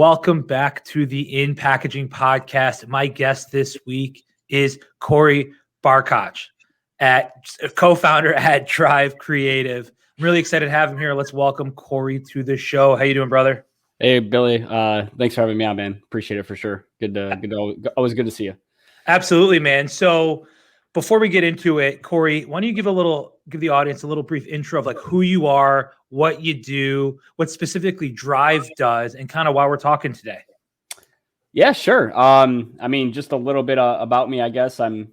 Welcome back to the inPackaging podcast. My guest this week is Corey Barkach, co-founder at Drive Creative. I'm really excited to have him here. Let's welcome Corey to the show. How you doing, brother? Hey, Billy. Thanks for having me on, man. Appreciate it for sure. Always good to see you. Absolutely, man. So before we get into it, Corey, why don't you give the audience a little brief intro of like who you are, what you do, what specifically Drive does, and kind of why we're talking today. Yeah, sure. Just a little bit about me, I guess. I'm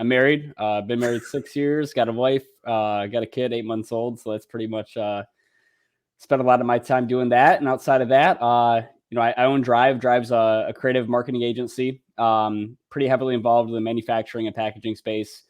married. Been married 6 years. Got a wife. Got a kid, 8 months old. So that's pretty much spent a lot of my time doing that. And outside of that, I own Drive. Drive's a creative marketing agency. Pretty heavily involved in the manufacturing and packaging space.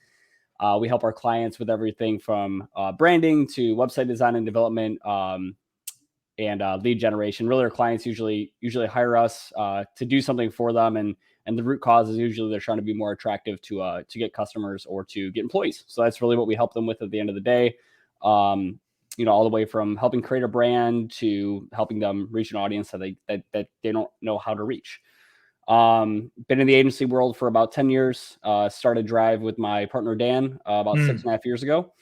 We help our clients with everything from branding to website design and development, and lead generation. Really, our clients usually hire us to do something for them, and the root cause is usually they're trying to be more attractive to get customers or to get employees. So that's really what we help them with at the end of the day. All the way from helping create a brand to helping them reach an audience that they don't know how to reach. Been in the agency world for about 10 years. Started Drive with my partner, Dan, about 6.5 years ago.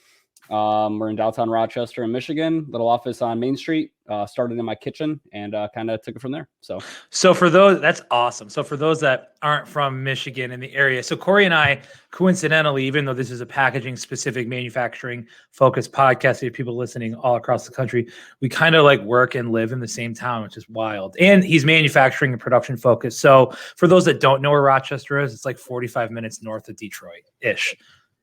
We're in downtown Rochester in Michigan, little office on Main Street. Started in my kitchen and kind of took it from there. So for those, that's awesome. So for those that aren't from Michigan in the area, so Corey and I, coincidentally, even though this is a packaging specific manufacturing focused podcast, there are people listening all across the country, we kind of like work and live in the same town, which is wild. And he's manufacturing and production focused. So for those that don't know where Rochester is, it's like 45 minutes north of Detroit-ish.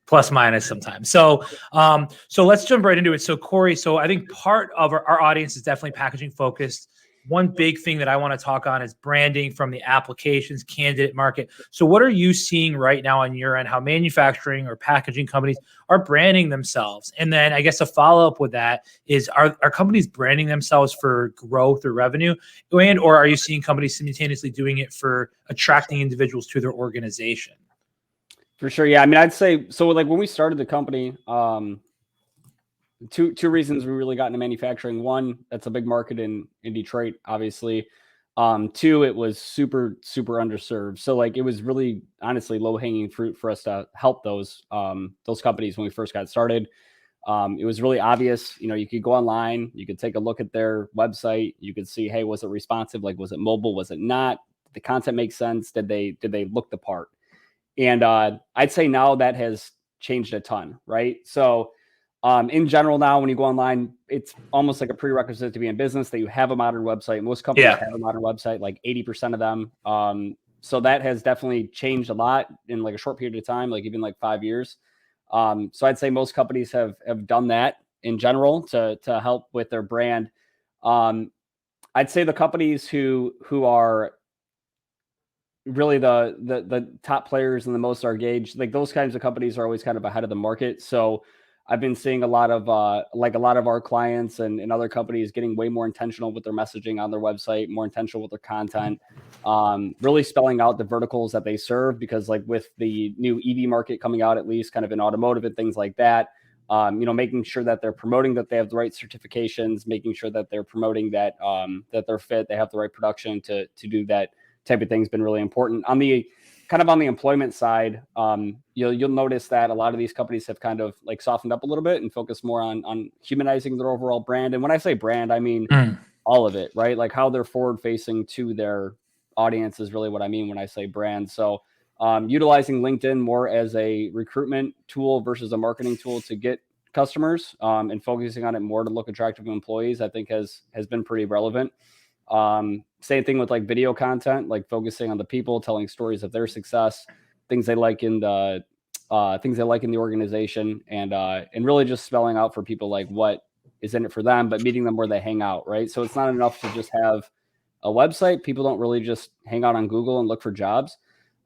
Plus minus sometimes. So let's jump right into it. So Corey, I think part of our audience is definitely packaging focused. One big thing that I want to talk on is branding from the applications, candidate market. So what are you seeing right now on your end, how manufacturing or packaging companies are branding themselves? And then I guess a follow-up with that is, are companies branding themselves for growth or revenue? Or are you seeing companies simultaneously doing it for attracting individuals to their organization? For sure. Yeah. I mean, I'd say, so like when we started the company, two reasons we really got into manufacturing. One, that's a big market in Detroit, obviously. Two, it was super underserved. So like, it was really honestly low hanging fruit for us to help those companies when we first got started. It was really obvious, you could go online, you could take a look at their website. You could see, hey, was it responsive? Like, was it mobile? Was it not? Did the content make sense? Did they look the part? And I'd say now that has changed a ton, right? So in general now, when you go online, it's almost like a prerequisite to be in business that you have a modern website. Most companies have a modern website, like 80% of them. So that has definitely changed a lot in like a short period of time, like even like 5 years. So I'd say most companies have done that in general to help with their brand. I'd say the companies who are really the top players and the most are engaged, like those kinds of companies are always kind of ahead of the market. So I've been seeing a lot of our clients and other companies getting way more intentional with their messaging on their website, more intentional with their content, really spelling out the verticals that they serve, because like with the new EV market coming out, at least kind of in automotive and things like that, making sure that they're promoting that they have the right certifications, making sure that they're promoting that they're fit, they have the right production to do that type of thing has been really important. On the employment side, you'll notice that a lot of these companies have kind of like softened up a little bit and focused more on humanizing their overall brand. And when I say brand, I mean all of it, right? Like how they're forward facing to their audience is really what I mean when I say brand. So utilizing LinkedIn more as a recruitment tool versus a marketing tool to get customers, and focusing on it more to look attractive to employees, I think has been pretty relevant. Same thing with like video content, like focusing on the people, telling stories of their success, things they like in the organization, and really just spelling out for people like what is in it for them, but meeting them where they hang out, right? So it's not enough to just have a website. People don't really just hang out on Google and look for jobs.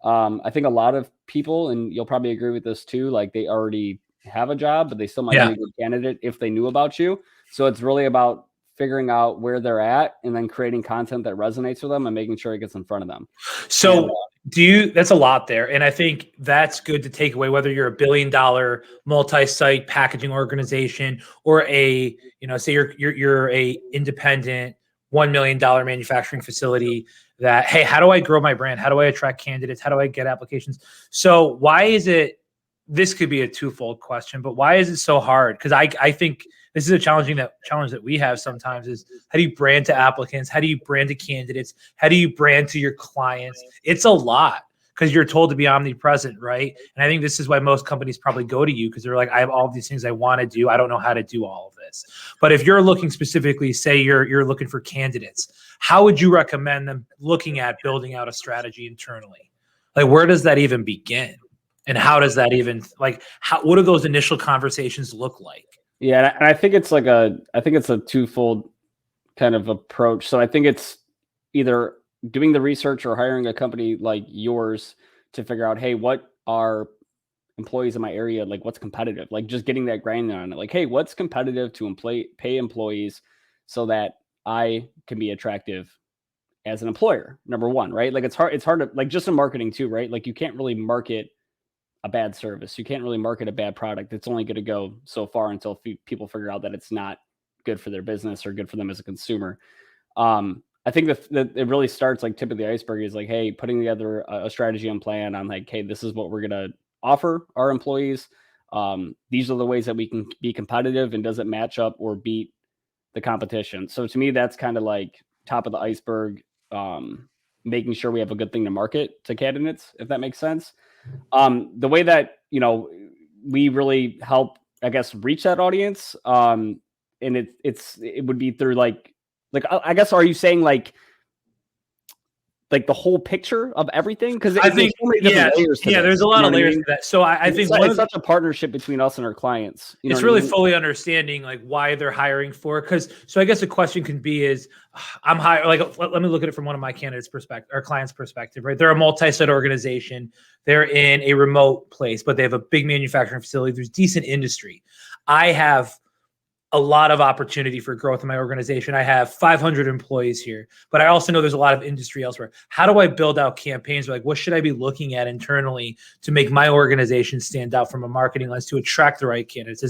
I think a lot of people, and you'll probably agree with this too, like they already have a job, but they still might be a good candidate if they knew about you. So it's really about figuring out where they're at and then creating content that resonates with them and making sure it gets in front of them. So that's a lot there. And I think that's good to take away, whether you're a $1 billion multi-site packaging organization or say you're a independent $1 million manufacturing facility that, hey, how do I grow my brand? How do I attract candidates? How do I get applications? So why is it, this could be a twofold question, but why is it so hard? Because I think this is a challenge that we have sometimes is, how do you brand to applicants? How do you brand to candidates? How do you brand to your clients? It's a lot because you're told to be omnipresent, right? And I think this is why most companies probably go to you, because they're like, I have all these things I want to do. I don't know how to do all of this. But if you're looking specifically, say you're looking for candidates, how would you recommend them looking at building out a strategy internally? Like, where does that even begin? And how does that even, like, what do those initial conversations look like? Yeah, and I think it's a twofold kind of approach. So I think it's either doing the research or hiring a company like yours to figure out, hey, what are employees in my area, like what's competitive, like just getting that grind on it, like, hey, what's competitive to pay employees so that I can be attractive as an employer, number one, right? Like it's hard to, like, just in marketing too, right? Like you can't really market a bad service. You can't really market a bad product. It's only going to go so far until people figure out that it's not good for their business or good for them as a consumer. I think that it really starts, like, tip of the iceberg is like, hey, putting together a strategy and plan on, like, hey, this is what we're going to offer our employees. These are the ways that we can be competitive, and does it match up or beat the competition? So to me, that's kind of like top of the iceberg, making sure we have a good thing to market to candidates, if that makes sense. The way that, we really help, I guess, reach that audience, and it would be through like, I guess, are you saying like the whole picture of everything? Because I think, so many different layers to this, there's a lot of layers to that. So I think it's such a partnership between us and our clients. It's really fully understanding like why they're hiring for. So I guess the question can be is, I'm hiring, like, let me look at it from one of my candidates' perspective, or client's perspective, right? They're a multi-site organization. They're in a remote place, but they have a big manufacturing facility. There's decent industry. I have a lot of opportunity for growth in my organization. I have 500 employees here, but I also know there's a lot of industry elsewhere. How do I build out campaigns? Like, what should I be looking at internally to make my organization stand out from a marketing lens to attract the right candidates?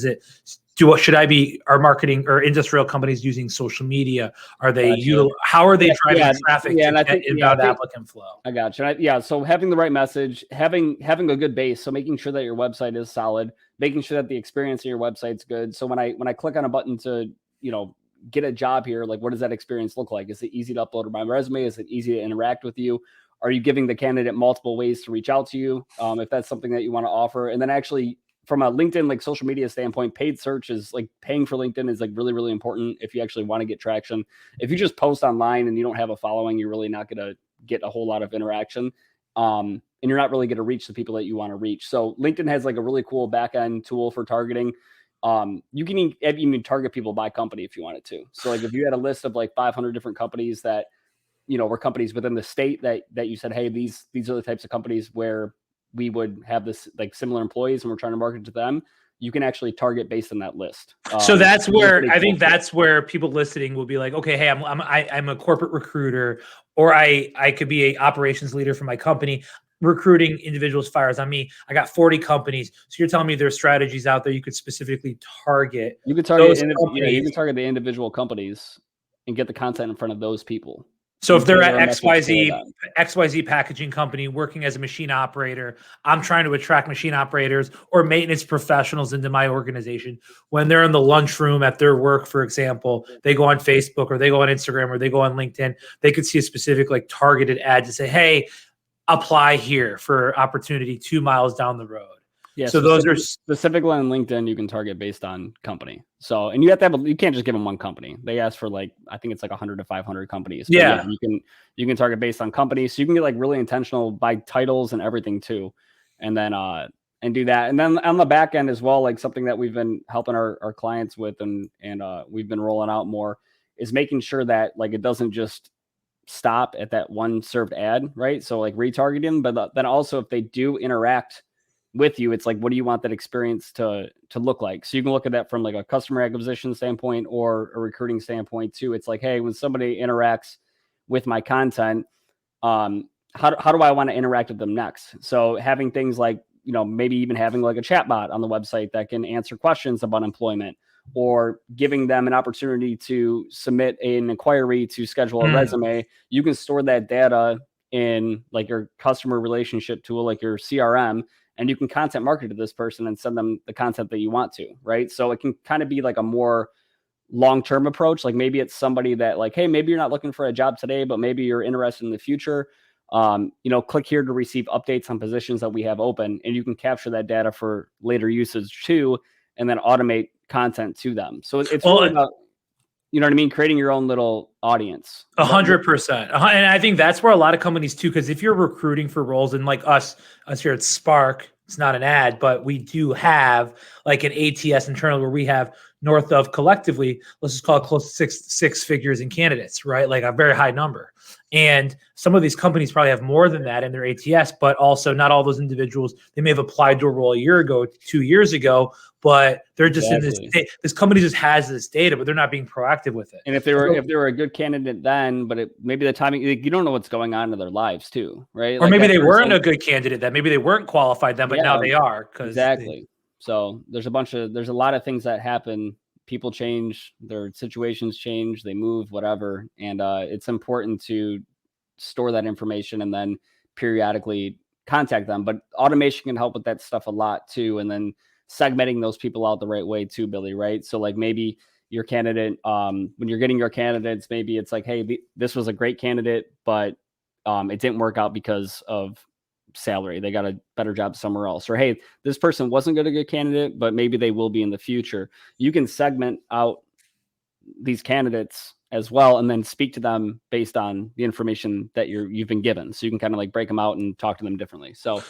Are marketing or industrial companies using social media? Are they, how are they driving traffic to get inbound applicant flow? I got you. So having the right message, having a good base. So making sure that your website is solid, making sure that the experience of your website's good. So when I click on a button to, get a job here, like, what does that experience look like? Is it easy to upload my resume? Is it easy to interact with you? Are you giving the candidate multiple ways to reach out to you? If that's something that you want to offer. And then actually, from a LinkedIn, like, social media standpoint, paid search is, like, paying for LinkedIn is, like, really, really important if you actually want to get traction. If you just post online and you don't have a following, you're really not going to get a whole lot of interaction. And you're not really going to reach the people that you want to reach. So LinkedIn has, like, a really cool back-end tool for targeting. You can even target people by company if you wanted to. So, like, if you had a list of like 500 different companies that, were companies within the state that you said, hey, these are the types of companies where we would have this, like, similar employees and we're trying to market to them, you can actually target based on that list. So that's where I think that's where people listening will be like, okay, hey, I'm a corporate recruiter, or I could be a operations leader for my company, recruiting individuals fires on me. I got 40 companies. So you're telling me there's strategies out there you could specifically target. You could target you can target the individual companies and get the content in front of those people. So if they're at XYZ packaging company working as a machine operator, I'm trying to attract machine operators or maintenance professionals into my organization. When they're in the lunchroom at their work, for example, they go on Facebook or they go on Instagram or they go on LinkedIn, they could see a specific, like, targeted ad to say, hey, apply here for opportunity 2 miles down the road. Yeah. So those are specifically on LinkedIn. You can target based on company. So, and you have to you can't just give them one company. They ask for, like, I think it's like 100 to 500 companies. But yeah, you can target based on companies. So you can get, like, really intentional by titles and everything too. And then, and do that. And then on the back end as well, like, something that we've been helping our clients with and we've been rolling out more is making sure that, like, it doesn't just stop at that one served ad, right? So, like, retargeting, but then also if they do interact with you, it's like, what do you want that experience to look like? So you can look at that from, like, a customer acquisition standpoint or a recruiting standpoint too. It's like, hey, when somebody interacts with my content, how do I want to interact with them next? So having things like, maybe even having, like, a chat bot on the website that can answer questions about employment, or giving them an opportunity to submit an inquiry to schedule a resume, you can store that data in like your customer relationship tool, like your CRM, and you can content market to this person and send them the content that you want to, right? So it can kind of be like a more long-term approach. Like maybe it's somebody that like, hey, maybe you're not looking for a job today, but maybe you're interested in the future. Click here to receive updates on positions that we have open, and you can capture that data for later usage too, and then automate content to them. So it's really about, you know what I mean, creating your own little audience. 100%. And I think that's where a lot of companies too, because if you're recruiting for roles, and like us here at Spark, it's not an ad, but we do have like an ATS internal where we have north of collectively, let's just call it close to six figures in candidates, right? Like a very high number. And some of these companies probably have more than that in their ATS, but also not all those individuals, they may have applied to a role a year ago, 2 years ago, but they're just in this company just has this data, but they're not being proactive with it. And if they were a good candidate then, but maybe the timing, you don't know what's going on in their lives too, right? Or maybe they weren't a good candidate then, maybe they weren't qualified then, but now they are. Exactly. So there's a lot of things that happen. People change, their situations change, they move, whatever. And it's important to store that information and then periodically contact them. But automation can help with that stuff a lot too. And then segmenting those people out the right way too, Billy, right? So like maybe your candidate, when you're getting your candidates, maybe it's like, hey, this was a great candidate, but it didn't work out because of salary. They got a better job somewhere else. Or, hey, this person wasn't a good candidate, but maybe they will be in the future. You can segment out these candidates as well, and then speak to them based on the information that you've been given. So you can kind of like break them out and talk to them differently. So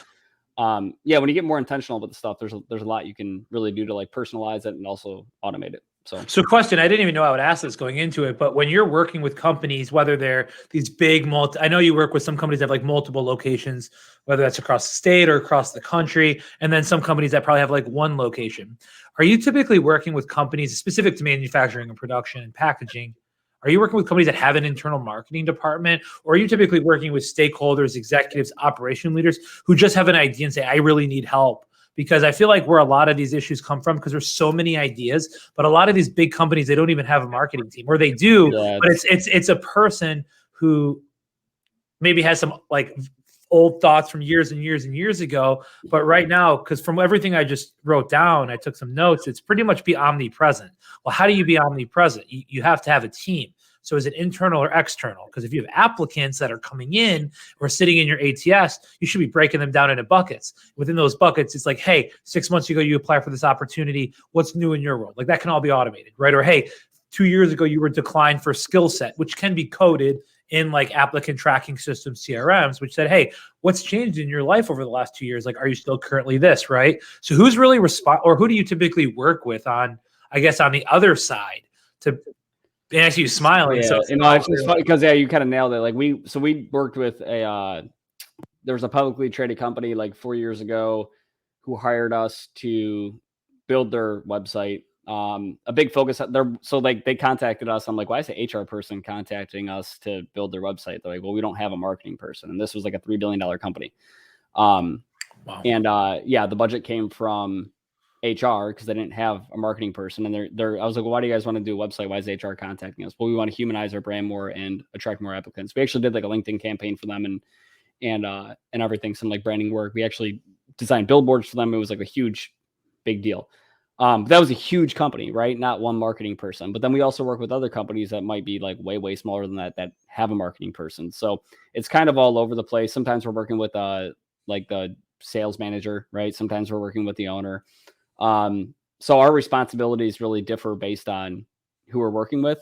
when you get more intentional with the stuff, there's a lot you can really do to like personalize it and also automate it. So question, I didn't even know I would ask this going into it, but when you're working with companies, whether they're these big I know you work with some companies that have like multiple locations, whether that's across the state or across the country, and then some companies that probably have like one location. Are you typically working with companies specific to manufacturing and production and packaging? Are you working with companies that have an internal marketing department, or are you typically working with stakeholders, executives, operation leaders who just have an idea and say, I really need help? Because I feel like where a lot of these issues come from, because there's so many ideas, but a lot of these big companies, they don't even have a marketing team, or they do, but it's a person who maybe has some like old thoughts from years and years and years ago. But right now, because from everything I just wrote down, I took some notes, it's pretty much be omnipresent. Well, how do you be omnipresent? You have to have a team. So is it internal or external? Because if you have applicants that are coming in or sitting in your ATS, you should be breaking them down into buckets. Within those buckets, it's like, hey, 6 months ago, you applied for this opportunity. What's new in your world? Like that can all be automated, right? Or, hey, 2 years ago, you were declined for skill set, which can be coded in like applicant tracking systems, CRMs, which said, hey, what's changed in your life over the last 2 years? Like, are you still currently this, right? So who's really or who do you typically work with on, I guess, on the other side to, and I see you smiling. Yeah, so it's funny because you kind of nailed it. Like we worked with there was a publicly traded company like 4 years ago who hired us to build their website. A big focus there. So like they contacted us. I'm like, why is the HR person contacting us to build their website? They're like, well, we don't have a marketing person. And this was like a $3 billion company. Wow. And the budget came from HR because they didn't have a marketing person. And I was like, well, why do you guys want to do a website? Why is HR contacting us? Well, we want to humanize our brand more and attract more applicants. We actually did like a LinkedIn campaign for them and everything, some like branding work. We actually designed billboards for them. It was like a big deal. That was a huge company, right? Not one marketing person. But then we also work with other companies that might be like way, way smaller than that have a marketing person. So it's kind of all over the place. Sometimes we're working with like the sales manager, right? Sometimes we're working with the owner. So our responsibilities really differ based on who we're working with.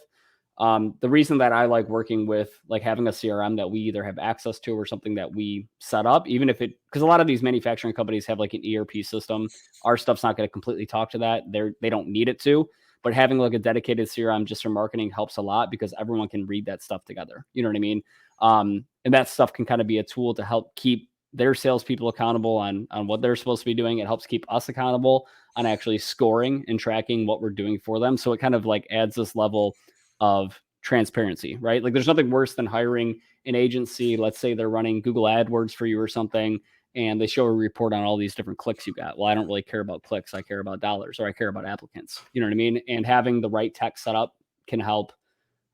The reason that I like working with, like having a CRM that we either have access to or something that we set up, even if because a lot of these manufacturing companies have like an ERP system. Our stuff's not going to completely talk to that. They don't need it to, but having like a dedicated CRM just for marketing helps a lot because everyone can read that stuff together. You know what I mean? And that stuff can kind of be a tool to help keep their salespeople accountable on what they're supposed to be doing. It helps keep us accountable on actually scoring and tracking what we're doing for them. So it kind of like adds this level of transparency, right? Like there's nothing worse than hiring an agency. Let's say they're running Google AdWords for you or something, and they show a report on all these different clicks you got. Well, I don't really care about clicks. I care about dollars, or I care about applicants. You know what I mean? And having the right tech set up can help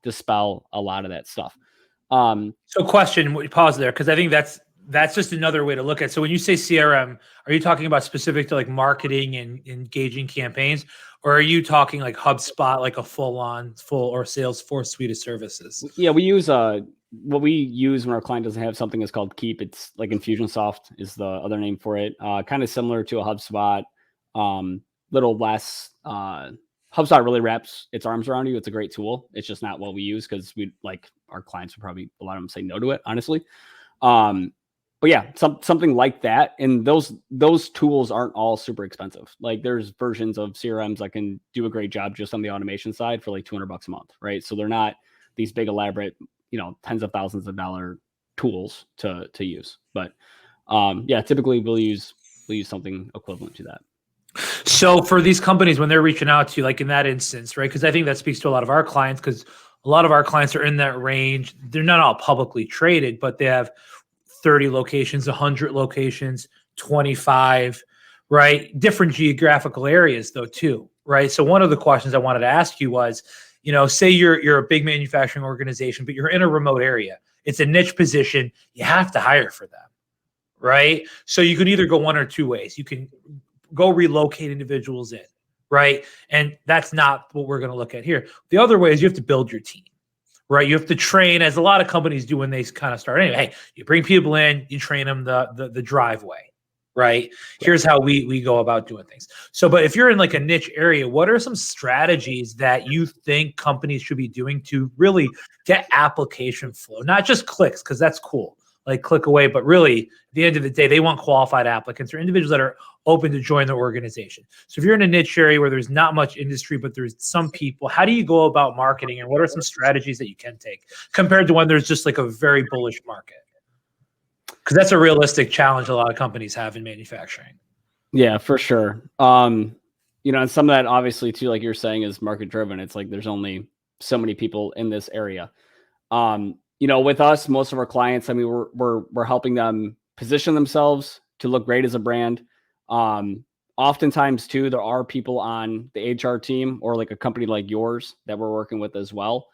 dispel a lot of that stuff. So question, pause there, because I think that's just another way to look at it. So when you say CRM, are you talking about specific to like marketing and engaging campaigns, or are you talking like HubSpot, like a full or Salesforce suite of services? Yeah, we use what we use when our client doesn't have something is called Keep. It's like Infusionsoft is the other name for it. Kind of similar to a HubSpot, little less. HubSpot really wraps its arms around you. It's a great tool. It's just not what we use because we like our clients would probably a lot of them say no to it, honestly. But yeah, something like that. And those tools aren't all super expensive. Like there's versions of CRMs that can do a great job just on the automation side for like $200 a month, right? So they're not these big elaborate, tens of thousands of dollar tools to use. But yeah, typically we'll use something equivalent to that. So for these companies, when they're reaching out to you, like in that instance, right? Because I think that speaks to a lot of our clients, because a lot of our clients are in that range. They're not all publicly traded, but they have 30 locations, 100 locations, 25, right? Different geographical areas though, too, right? So one of the questions I wanted to ask you was, say you're a big manufacturing organization, but you're in a remote area. It's a niche position. You have to hire for them, right? So you can either go one or two ways. You can go relocate individuals in, right? And that's not what we're going to look at here. The other way is you have to build your team, right? You have to train, as a lot of companies do when they kind of start. Anyway, hey, you bring people in, you train them the driveway, right? Here's how we go about doing things. So, but if you're in like a niche area, what are some strategies that you think companies should be doing to really get application flow? Not just clicks, because that's cool, like click away, but really at the end of the day, they want qualified applicants or individuals that are open to join their organization. So if you're in a niche area where there's not much industry, but there's some people, how do you go about marketing, and what are some strategies that you can take compared to when there's just like a very bullish market? Because that's a realistic challenge a lot of companies have in manufacturing. Yeah, for sure. And some of that obviously too, like you're saying, is market driven. It's like there's only so many people in this area. With us, most of our clients, I mean, we're helping them position themselves to look great as a brand. Oftentimes too, there are people on the HR team or like a company like yours that we're working with as well.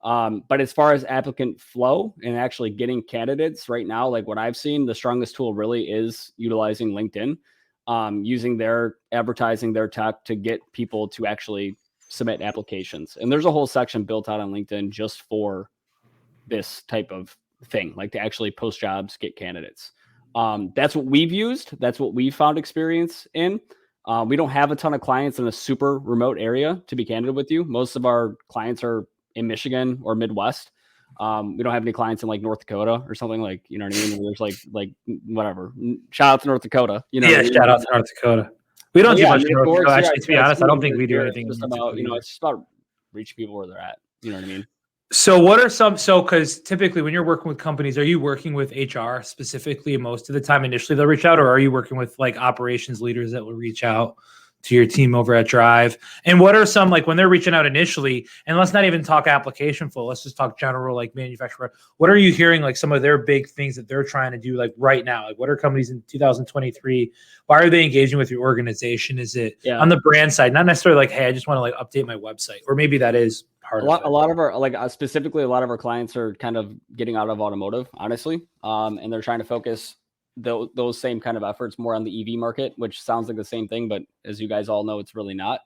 But as far as applicant flow and actually getting candidates right now, like what I've seen, the strongest tool really is utilizing LinkedIn, using their advertising, their tech to get people to actually submit applications. And there's a whole section built out on LinkedIn just for this type of thing, like to actually post jobs, get candidates. That's what we've used. That's what we've found experience in. We don't have a ton of clients in a super remote area, to be candid with you. Most of our clients are in Michigan or Midwest. We don't have any clients in like North Dakota or something, like, you know what I mean? There's like whatever. Shout out to North Dakota. Yeah, shout out to North Dakota. We don't do much in North Dakota. Actually, to be honest, I don't think we do anything. It's just about reaching people where they're at. You know what I mean? So what are because typically when you're working with companies, are you working with HR specifically most of the time initially they'll reach out, or are you working with like operations leaders that will reach out to your team over at Drive? And what are some, like when they're reaching out initially, and let's not even talk application flow, let's just talk general, like manufacturer, what are you hearing like some of their big things that they're trying to do like right now? Like what are companies in 2023? Why are they engaging with your organization? Is it on the brand side, not necessarily like, hey, I just want to like update my website, or maybe that is part of it. A lot of our, like specifically, a lot of our clients are kind of getting out of automotive, honestly. And they're trying to focus those same kind of efforts more on the EV market, which sounds like the same thing, but as you guys all know, it's really not.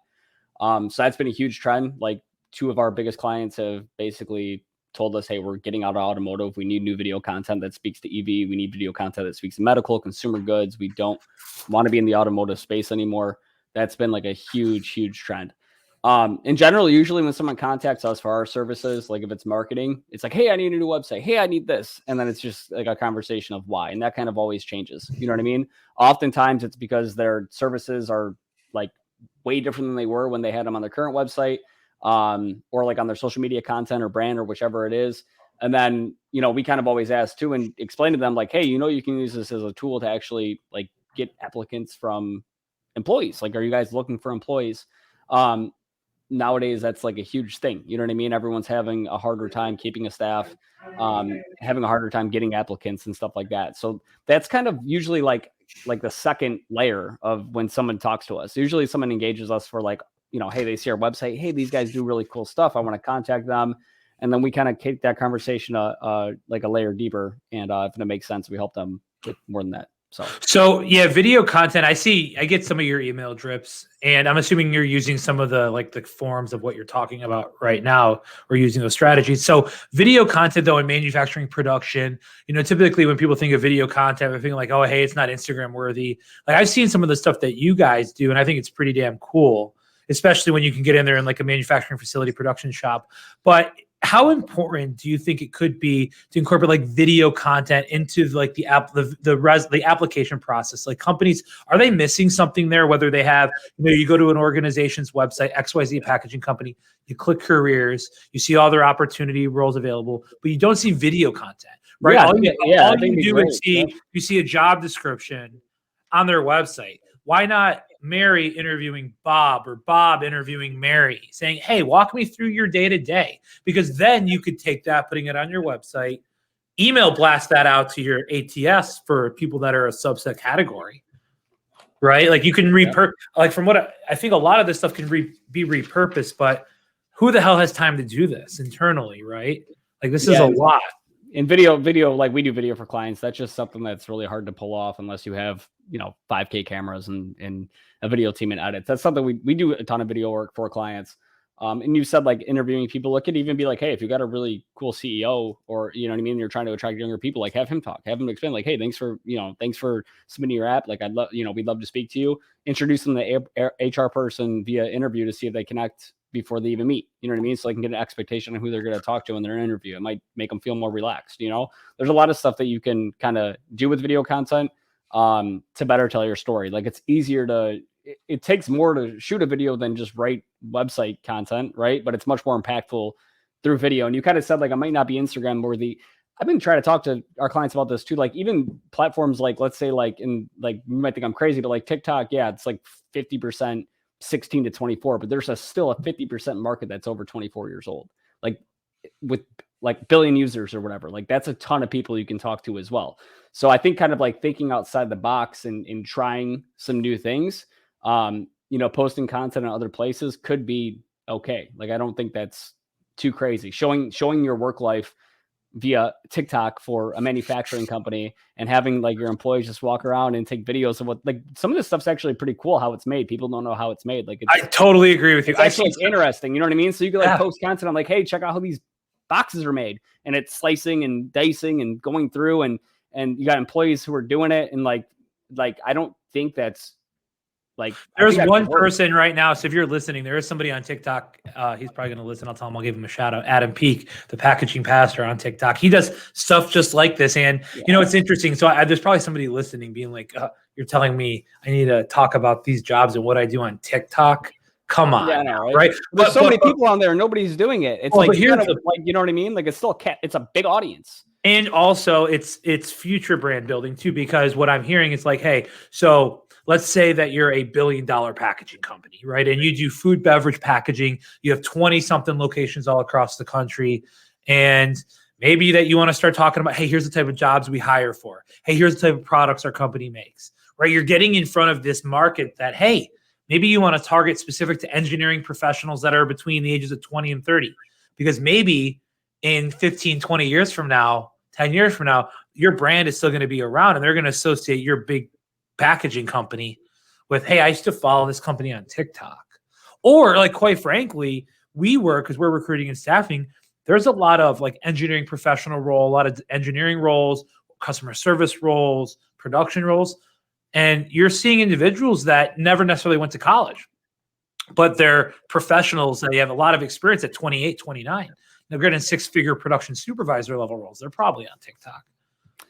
So that's been a huge trend. Like two of our biggest clients have basically told us, hey, we're getting out of automotive. We need new video content that speaks to EV. We need video content that speaks to medical, consumer goods. We don't want to be in the automotive space anymore. That's been like a huge, huge trend. In general, usually when someone contacts us for our services, like if it's marketing, it's like, hey, I need a new website. Hey, I need this. And then it's just like a conversation of why. And that kind of always changes. You know what I mean? Oftentimes it's because their services are like way different than they were when they had them on their current website, or like on their social media content or brand or whichever it is. And then, we kind of always ask too and explain to them like, hey, you can use this as a tool to actually like get applicants from employees. Like, are you guys looking for employees? Nowadays that's like a huge thing. You know what I mean? Everyone's having a harder time keeping a staff, having a harder time getting applicants and stuff like that. So that's kind of usually like like the second layer of when someone talks to us. Usually someone engages us for like, hey, they see our website. Hey, these guys do really cool stuff. I want to contact them. And then we kind of take that conversation like a layer deeper. And if it makes sense, we help them with more than that. So yeah, video content. I get some of your email drips, and I'm assuming you're using some of the forms of what you're talking about right now, or using those strategies. So video content though in manufacturing production, typically when people think of video content, they're thinking like, oh, hey, it's not Instagram worthy. Like I've seen some of the stuff that you guys do, and I think it's pretty damn cool, especially when you can get in there in like a manufacturing facility production shop. But how important do you think it could be to incorporate like video content into like the application process? Like companies, are they missing something there? Whether they have, you go to an organization's website, XYZ packaging company, you click careers, you see all their opportunity roles available, but you don't see video content, right? Yeah, all you do is you see a job description on their website. Why not Mary interviewing Bob, or Bob interviewing Mary, saying, hey, walk me through your day-to-day? Because then you could take that, putting it on your website, email blast that out to your ATS for people that are a subset category, right? Like you can like from what I think a lot of this stuff can be repurposed, but who the hell has time to do this internally, right? Like this is a lot. In video, like we do video for clients, that's just something that's really hard to pull off unless you have, 5K cameras and a video team and edits. That's something we do a ton of video work for clients. And you said like interviewing people, it could even be like, hey, if you got a really cool CEO or, you know what I mean, you're trying to attract younger people, like have him talk, have him explain like, hey, thanks for submitting your app. Like I'd love, we'd love to speak to you, introduce them to the HR person via interview to see if they connect before they even meet, you know what I mean? So they can get an expectation of who they're going to talk to in their interview. It might make them feel more relaxed. There's a lot of stuff that you can kind of do with video content to better tell your story. Like it's easier it takes more to shoot a video than just write website content, right? But it's much more impactful through video. And you kind of said like, I might not be Instagram worthy. I've been trying to talk to our clients about this too. Like even platforms like, let's say like you might think I'm crazy, but like TikTok, yeah, it's like 50%, 16 to 24, but there's still a 50% market that's over 24 years old. Like with like billion users or whatever, like that's a ton of people you can talk to as well. So I think kind of like thinking outside the box and trying some new things, posting content in other places could be okay. Like, I don't think that's too crazy. Showing your work life via TikTok for a manufacturing company and having like your employees just walk around and take videos of what, like some of this stuff's actually pretty cool how it's made. People don't know how it's made. Like I totally agree with you. It's interesting. You know what I mean? So you can like post content. I'm like, hey, check out how these boxes are made, and it's slicing and dicing and going through, and you got employees who are doing it. And like, I don't think that's like, there's one person right now. So if you're listening, there is somebody on TikTok. He's probably going to listen. I'll tell him, I'll give him a shout out. Adam Peak, the packaging pastor on TikTok. He does stuff just like this. And it's interesting. So there's probably somebody listening being like, you're telling me I need to talk about these jobs and what I do on TikTok. Come on, yeah, I know, right? There's so many people on there, and nobody's doing it. It's like, you know what I mean? Like, it's still it's a big audience. And also it's future brand building too, because what I'm hearing is like, hey, so let's say that you're a $1 billion packaging company, right? And you do food, beverage packaging. You have 20 something locations all across the country. And maybe that you want to start talking about, hey, here's the type of jobs we hire for. Hey, here's the type of products our company makes, right? You're getting in front of this market that, hey, maybe you want to target specific to engineering professionals that are between the ages of 20 and 30, because maybe in 15, 20 years from now, 10 years from now, your brand is still going to be around and they're going to associate your big packaging company with, hey, I used to follow this company on TikTok. Or like, quite frankly, because we're recruiting and staffing, there's a lot of like engineering professional role, a lot of engineering roles, customer service roles, production roles. And you're seeing individuals that never necessarily went to college, but they're professionals. They have a lot of experience at 28, 29. They're getting 6-figure production supervisor level roles. They're probably on TikTok.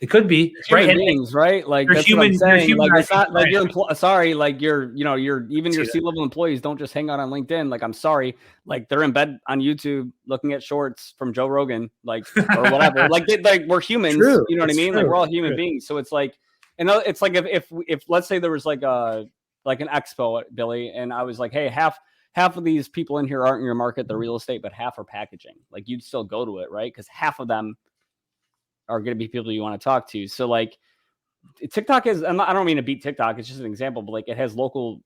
It could be, right? Beings, right? Like that's what I'm saying. Like it's not like your your C-level employees don't just hang out on LinkedIn. Like, I'm sorry, like they're in bed on YouTube looking at shorts from Joe Rogan, like, or whatever. like we're humans, you know what I mean? Like, we're all human beings. So it's like, and it's like if let's say there was like an expo at Billy, and I was like, hey, half of these people in here aren't in your market, they're real estate, but half are packaging. Like, you'd still go to it, right? Because half of them are going to be people you want to talk to. So like TikTok is, I don't mean to beat TikTok. It's just an example, but like it has local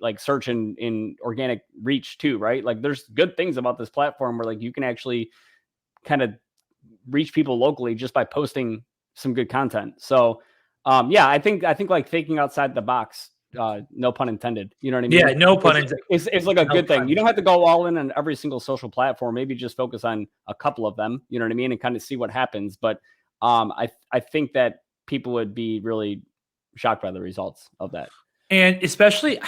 like search and in organic reach too, right? Like there's good things about this platform where like you can actually kind of reach people locally just by posting some good content. So yeah, I think like thinking outside the box, no pun intended. You know what I mean? Yeah, no pun intended. It's like a good thing. You don't have to go all in on every single social platform. Maybe just focus on a couple of them, you know what I mean? And kind of see what happens. But I think that people would be really shocked by the results of that. And especially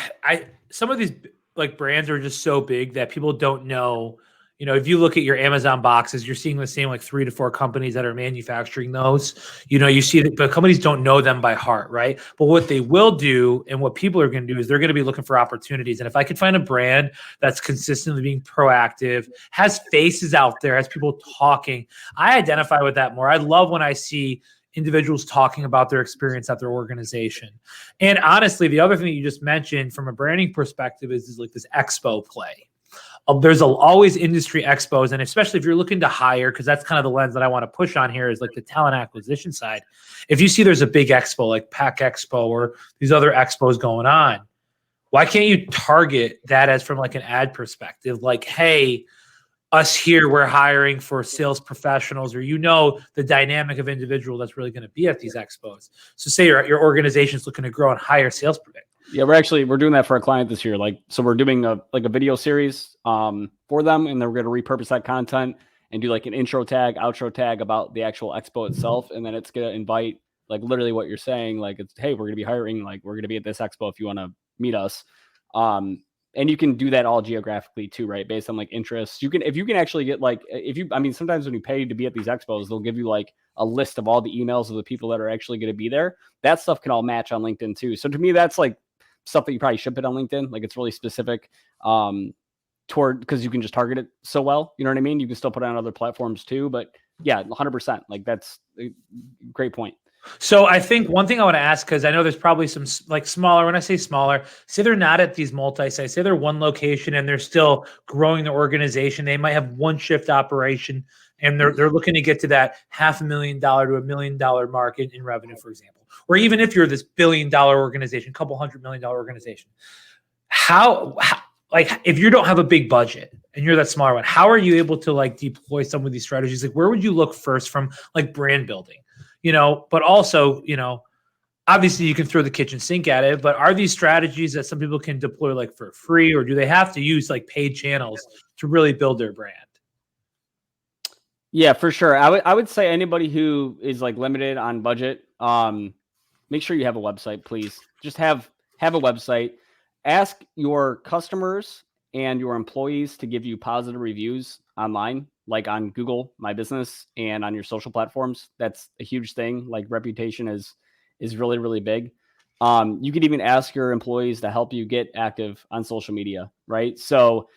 some of these like brands are just so big that people don't know. You know, if you look at your Amazon boxes, you're seeing the same like 3 to 4 companies that are manufacturing those. You know, you see that, but companies don't know them by heart, right? But what they will do and what people are going to do is they're going to be looking for opportunities. And if I could find a brand that's consistently being proactive, has faces out there, has people talking, I identify with that more. I love when I see individuals talking about their experience at their organization. And honestly, the other thing that you just mentioned from a branding perspective is like this expo play. There's always industry expos, and especially if you're looking to hire, because that's kind of the lens that I want to push on here is like the talent acquisition side. If you see there's a big expo like Pack Expo or these other expos going on, why can't you target that as from like an ad perspective? Like, hey, us here, we're hiring for sales professionals, or the dynamic of individual that's really going to be at these expos. So say your organization's looking to grow and hire sales professionals. Yeah, we're doing that for a client this year. Like, so we're doing a video series for them, and then we're going to repurpose that content and do like an intro tag, outro tag about the actual expo itself. And then it's going to invite like literally what you're saying. Like it's, hey, we're going to be hiring, like we're going to be at this expo if you want to meet us. And you can do that all geographically too, right? Based on like interests. If you can actually get like, sometimes when you pay to be at these expos, they'll give you like a list of all the emails of the people that are actually going to be there. That stuff can all match on LinkedIn too. So to me, that's like stuff that you probably should put on LinkedIn. Like it's really specific because you can just target it so well. You know what I mean? You can still put it on other platforms too, but yeah, 100%. Like that's a great point. So I think one thing I want to ask, because I know there's probably some like smaller, when I say smaller, say they're not at these multi-sites, say they're one location and they're still growing their organization. They might have one shift operation and they're looking to get to that $500,000 to $1 million mark in revenue, for example. Or even if you're this $1 billion organization, couple $100 million organization, how like if you don't have a big budget and you're that smaller one, how are you able to like deploy some of these strategies? Like where would you look first from like brand building? But also, obviously you can throw the kitchen sink at it, but are these strategies that some people can deploy like for free, or do they have to use like paid channels to really build their brand? Yeah, for sure. I would say anybody who is like limited on budget, make sure you have a website, please. Just have a website. Ask your customers and your employees to give you positive reviews online, like on Google My Business and on your social platforms. That's a huge thing. Like reputation is really, really big. You could even ask your employees to help you get active on social media, right? So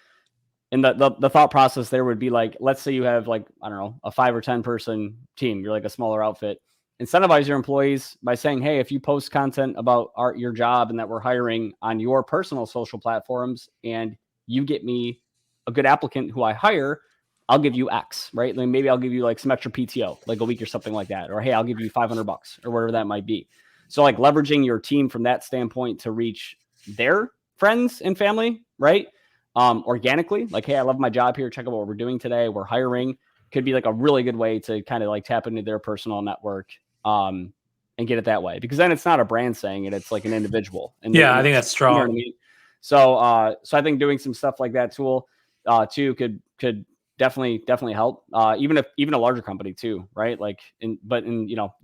and the thought process there would be like, let's say you have like, I don't know, a 5 or 10 person team. You're like a smaller outfit. Incentivize your employees by saying, hey, if you post content about your job and that we're hiring on your personal social platforms and you get me a good applicant who I hire, I'll give you X, right? Then maybe I'll give you like some extra PTO, like a week or something like that. Or, hey, I'll give you $500 or whatever that might be. So like leveraging your team from that standpoint to reach their friends and family, right? Organically, like, hey, I love my job here. Check out what we're doing today. We're hiring. Could be like a really good way to kind of like tap into their personal network and get it that way, because then it's not a brand saying it, it's like an individual. And yeah, I think that's strong. You know what I mean? So I think doing some stuff like that too could definitely help. Even a larger company too, right? Like, you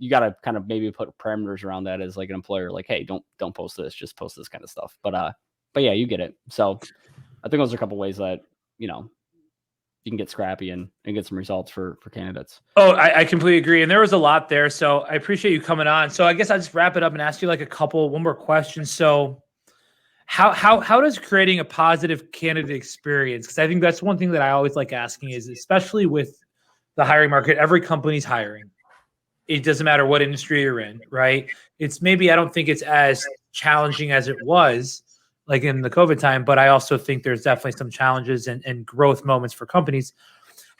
got to kind of maybe put parameters around that as like an employer, like, hey, don't post this, just post this kind of stuff. But yeah, you get it. So I think those are a couple ways that, you can get scrappy and get some results for candidates. Oh, I completely agree. And there was a lot there. So I appreciate you coming on. So I guess I'll just wrap it up and ask you like one more question. So how does creating a positive candidate experience? Because I think that's one thing that I always like asking is, especially with the hiring market, every company's hiring. It doesn't matter what industry you're in, right? It's maybe, I don't think it's as challenging as it was like in the COVID time, but I also think there's definitely some challenges and growth moments for companies.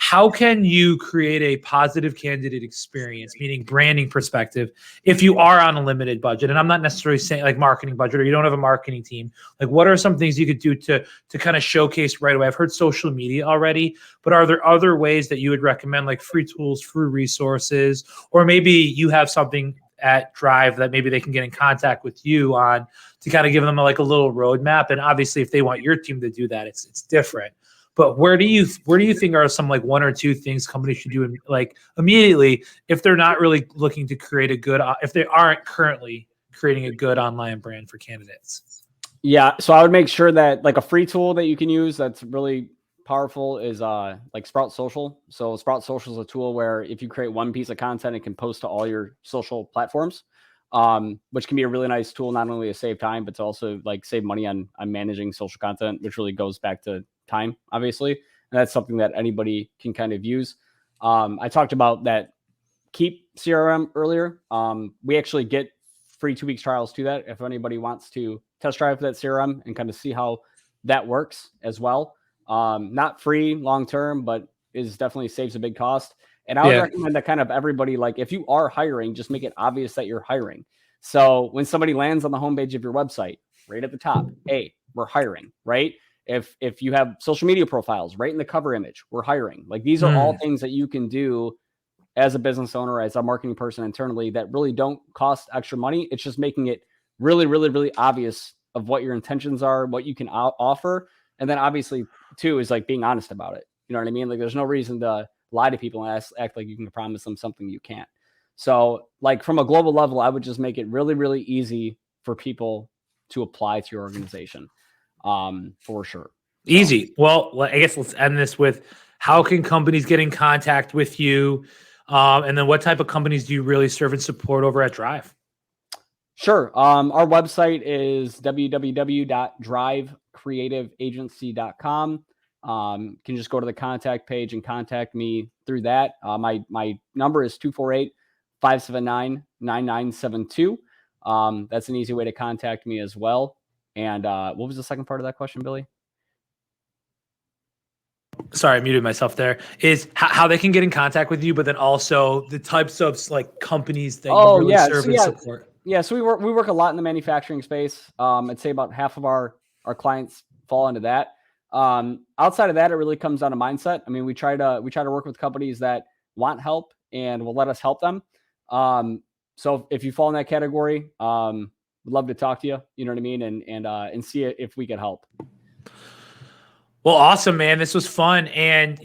how can you create a positive candidate experience, meaning branding perspective, if you are on a limited budget? And I'm not necessarily saying like marketing budget, or you don't have a marketing team. Like, what are some things you could do to kind of showcase right away? I've heard social media already, but are there other ways that you would recommend, like free tools, free resources, or maybe you have something at Drive that maybe they can get in contact with you on to kind of give them like a little roadmap? And obviously, if they want your team to do that, it's different. But where do you think are some like one or two things companies should do like immediately if they're not really looking to create a good, if they aren't currently creating a good online brand for candidates? Yeah, so I would make sure that like a free tool that you can use that's really powerful is like Sprout Social. So Sprout Social is a tool where if you create one piece of content, it can post to all your social platforms, which can be a really nice tool, not only to save time, but to also like save money on managing social content, which really goes back to time, obviously. And that's something that anybody can kind of use. I talked about that Keep CRM earlier. We actually get free 2 weeks trials to that if anybody wants to test drive that CRM and kind of see how that works as well. Not free long term, but is definitely saves a big cost. And I would recommend that kind of everybody, like if you are hiring, just make it obvious that you're hiring. So when somebody lands on the homepage of your website, right at the top, hey, we're hiring, right? If you have social media profiles, right in the cover image, we're hiring. Like these are all things that you can do as a business owner, as a marketing person internally that really don't cost extra money. It's just making it really, really, really obvious of what your intentions are, what you can offer. And then obviously too is like being honest about it. You know what I mean? Like there's no reason to lie to people and act like you can promise them something you can't. So like from a global level, I would just make it really, really easy for people to apply to your organization. For sure. Easy. Well, I guess let's end this with how can companies get in contact with you? And then what type of companies do you really serve and support over at Drive? Sure. Our website is www.drivecreativeagency.com. You can just go to the contact page and contact me through that. My number is 248-579-9972. That's an easy way to contact me as well. And what was the second part of that question, Billy? Sorry, I muted myself there. Is how they can get in contact with you, but then also the types of like companies that you really serve and support. Yeah, so we work a lot in the manufacturing space. I'd say about half of our clients fall into that. Outside of that, it really comes down to mindset. I mean, we try to work with companies that want help and will let us help them. So if you fall in that category, we'd love to talk to you. You know what I mean, and see if we can help. Well, awesome, man. This was fun. And,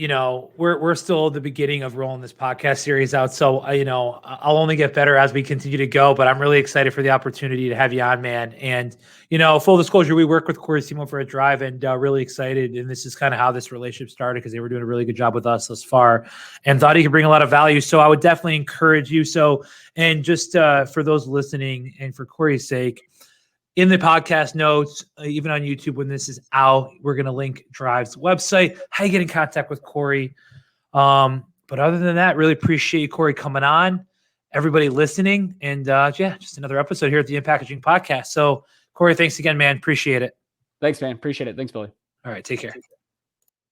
we're still at the beginning of rolling this podcast series out. So, I'll only get better as we continue to go, but I'm really excited for the opportunity to have you on, man. And, full disclosure, we work with Corey's team over at Drive and really excited. And this is kind of how this relationship started because they were doing a really good job with us thus far and thought he could bring a lot of value. So I would definitely encourage you. So, and just for those listening and for Corey's sake, in the podcast notes, even on YouTube, when this is out, we're going to link Drive's website, how you get in contact with Corey. But other than that, really appreciate Corey coming on, everybody listening. And just another episode here at the inPackaging podcast. So Corey, thanks again, man. Appreciate it. Thanks, man. Appreciate it. Thanks, Billy. All right. Take care.